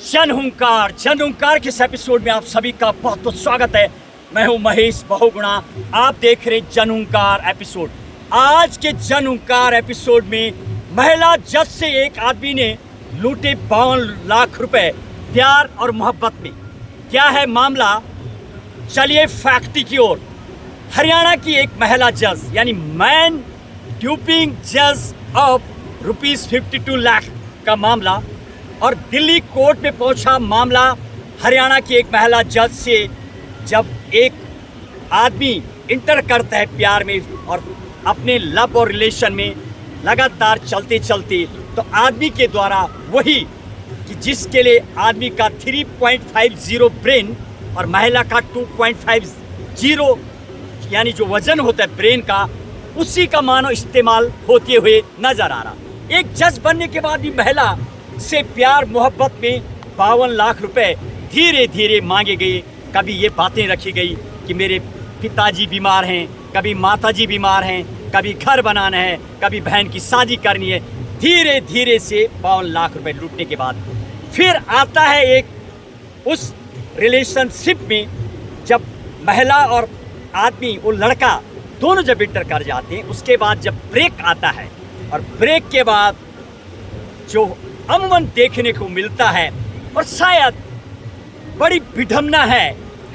जन हुंकार के इस एपिसोड में आप सभी का बहुत बहुत स्वागत है। मैं हूं महेश बहुगुणा, आप देख रहे हैं जन हुंकार एपिसोड। आज के जन हुंकार एपिसोड में महिला जज से एक आदमी ने लूटे 52 लाख रुपए प्यार और मोहब्बत में। क्या है मामला, चलिए फैक्ट की ओर। हरियाणा की एक महिला जज यानी मैन ड्यूपिंग जज ऑफ ₹52 लाख का मामला, और दिल्ली कोर्ट में पहुंचा मामला हरियाणा की एक महिला जज से। जब एक आदमी इंटर करता है प्यार में और अपने लव और रिलेशन में लगातार चलते चलते, तो आदमी के द्वारा वही कि जिसके लिए आदमी का 3.50 ब्रेन और महिला का 2.50 यानी जो वजन होता है ब्रेन का, उसी का मानो इस्तेमाल होते हुए नजर आ रहा। एक जज बनने के बाद भी महिला से प्यार मोहब्बत में 52 लाख रुपए धीरे धीरे मांगे गए। कभी ये बातें रखी गई कि मेरे पिताजी बीमार हैं, कभी माताजी बीमार हैं, कभी घर बनाना है, कभी बहन की शादी करनी है। धीरे धीरे से 52 लाख रुपए लूटने के बाद फिर आता है एक उस रिलेशनशिप में जब महिला और आदमी, वो लड़का दोनों जब इंटर कर जाते हैं, उसके बाद जब ब्रेक आता है, और ब्रेक के बाद जो अमूमन देखने को मिलता है और शायद बड़ी विडंबना है,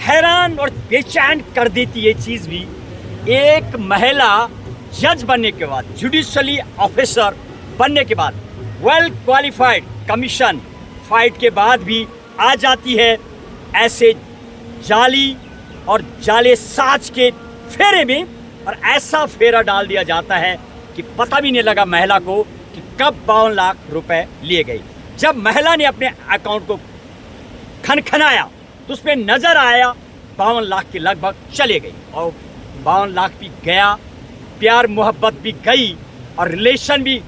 हैरान और बेचैन कर देती है चीज़ भी, एक महिला जज बनने के बाद, जुडिशली ऑफिसर बनने के बाद, वेल क्वालिफाइड कमीशन फाइट के बाद भी आ जाती है ऐसे जाली और जाले साज के फेरे में, और ऐसा फेरा डाल दिया जाता है कि पता भी नहीं लगा महिला को कि कब 52 लाख रुपए लिए गए। जब महिला ने अपने अकाउंट को खनखनाया तो उसमें नजर आया 52 लाख के लगभग चले गई, और 52 लाख भी गया, प्यार मोहब्बत भी गई, और रिलेशन भी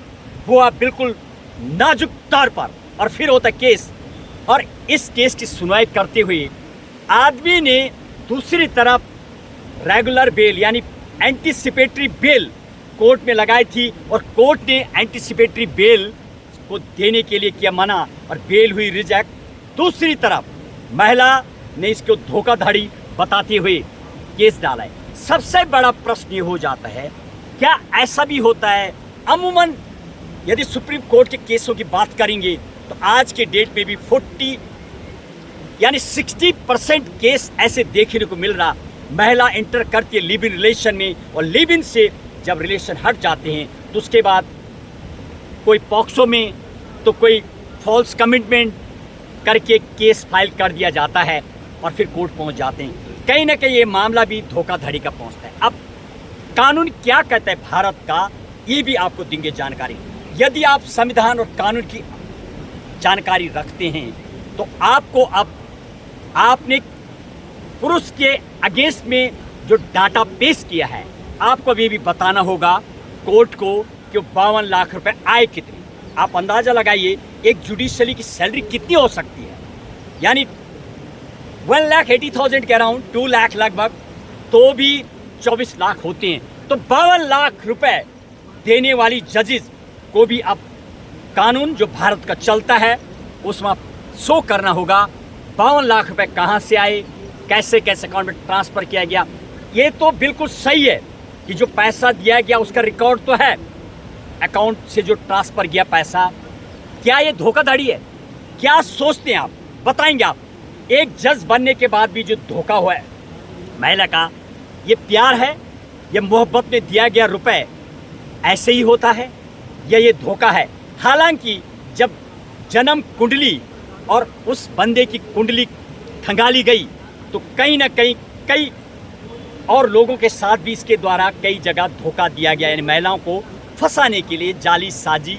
हुआ बिल्कुल नाजुक तौर पर। और फिर होता केस, और इस केस की सुनवाई करते हुए आदमी ने दूसरी तरफ रेगुलर बेल यानी एंटीसिपेटरी बेल कोर्ट में लगाई थी, और कोर्ट ने एंटीसिपेटरी बेल को देने के लिए किया मना, और बेल हुई रिजेक्ट। दूसरी तरफ महिला ने इसको धोखाधड़ी बताते हुए केस डाला है। सबसे बड़ा प्रश्न ये हो जाता है, क्या ऐसा भी होता है? अमूमन यदि सुप्रीम कोर्ट के केसों की बात करेंगे तो आज के डेट में भी 40 यानी 60% केस ऐसे देखने को मिल रहा, महिला इंटर करती है लिव इन रिलेशन में, और लिव इन से जब रिलेशन हट जाते हैं तो उसके बाद कोई पॉक्सो में तो कोई फॉल्स कमिटमेंट करके केस फाइल कर दिया जाता है, और फिर कोर्ट पहुंच जाते हैं। कहीं ना कहीं ये मामला भी धोखाधड़ी का पहुंचता है। अब कानून क्या कहता है भारत का, ये भी आपको देंगे जानकारी। यदि आप संविधान और कानून की जानकारी रखते हैं तो आपको अब आपने पुरुष के अगेंस्ट में जो डाटा पेश किया है, आपको अभी भी बताना होगा कोर्ट को कि 52 लाख रुपए आए कितने। आप अंदाजा लगाइए एक जुडिशली की सैलरी कितनी हो सकती है, यानी 1,80,000 के अराउंड 2 लाख लगभग, तो भी 24 लाख होते हैं। तो 52 लाख रुपए देने वाली जजेस को भी अब कानून जो भारत का चलता है उसमें शो करना होगा 52 लाख रुपए कहाँ से आए, कैसे कैसे अकाउंट में ट्रांसफ़र किया गया। ये तो बिल्कुल सही है कि जो पैसा दिया गया उसका रिकॉर्ड तो है, अकाउंट से जो ट्रांसफ़र किया पैसा। क्या ये धोखाधड़ी है? क्या सोचते हैं आप, बताएंगे आप? एक जज बनने के बाद भी जो धोखा हुआ है महिला का, ये प्यार है, ये मोहब्बत में दिया गया रुपए ऐसे ही होता है, या ये धोखा है? हालांकि जब जन्म कुंडली और उस बंदे की कुंडली खंगाली गई तो कहीं ना कहीं कई और लोगों के साथ भी इसके द्वारा कई जगह धोखा दिया गया, यानी महिलाओं को फंसाने के लिए जाली साजी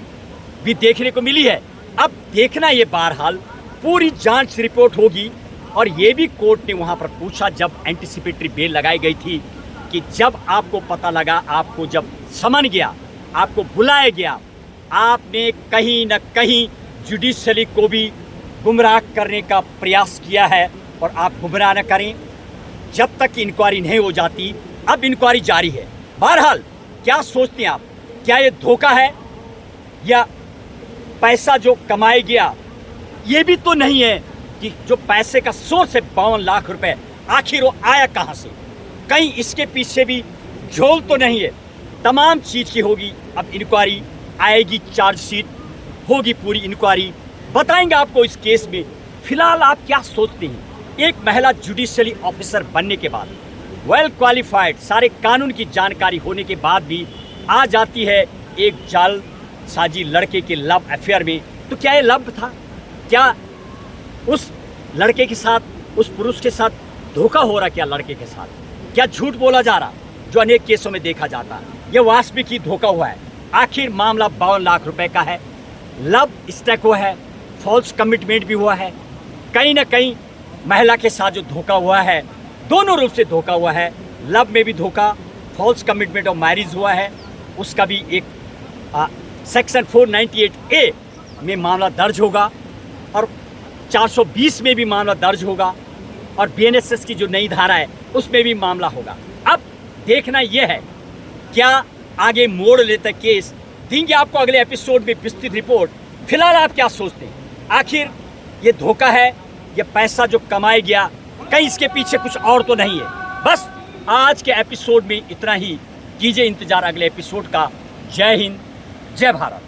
भी देखने को मिली है। अब देखना ये बहरहाल पूरी जांच रिपोर्ट होगी, और ये भी कोर्ट ने वहाँ पर पूछा जब एंटीसिपेटरी बेल लगाई गई थी कि जब आपको पता लगा, आपको जब समन गया, आपको बुलाया गया, आपने कहीं न कहीं जुडिशली को भी गुमराह करने का प्रयास किया है, और आप गुमराह न करें जब तक इंक्वायरी नहीं हो जाती। अब इंक्वायरी जारी है। बहरहाल क्या सोचते हैं आप, क्या ये धोखा है या पैसा जो कमाया गया ये भी तो नहीं है कि जो पैसे का सोर्स है 52 लाख रुपए, आखिर वो आया कहाँ से? कहीं इसके पीछे भी झोल तो नहीं है? तमाम चीज़ की होगी अब इंक्वायरी आएगी, चार्जशीट होगी, पूरी इंक्वायरी बताएंगे आपको इस केस में। फिलहाल आप क्या सोचते हैं? एक महिला जुडिशियली ऑफिसर बनने के बाद, वेल क्वालिफाइड, सारे कानून की जानकारी होने के बाद भी आ जाती है एक जालसाजी लड़के के लव अफेयर में। तो क्या ये लव था? क्या उस लड़के के साथ, उस पुरुष के साथ धोखा हो रहा? क्या लड़के के साथ क्या झूठ बोला जा रहा, जो अनेक केसों में देखा जाता है? यह वास्तविक ही धोखा हुआ है। आखिर मामला 52 लाख रुपए का है, लव स्टैक हुआ है, फॉल्स कमिटमेंट भी हुआ है। कहीं ना कहीं महिला के साथ जो धोखा हुआ है, दोनों रूप से धोखा हुआ है। लव में भी धोखा, फॉल्स कमिटमेंट और मैरिज हुआ है, उसका भी एक सेक्शन 498A में मामला दर्ज होगा और 420 में भी मामला दर्ज होगा और BNSS की जो नई धारा है उसमें भी मामला होगा। अब देखना यह है क्या आगे मोड़ लेता केस। देंगे आपको अगले एपिसोड में विस्तृत रिपोर्ट। फिलहाल आप क्या सोचते हैं? आखिर ये धोखा है, ये पैसा जो कमाया गया, कहीं इसके पीछे कुछ और तो नहीं है? बस आज के एपिसोड में इतना ही। कीजिए इंतजार अगले एपिसोड का। जय हिंद, जय भारत।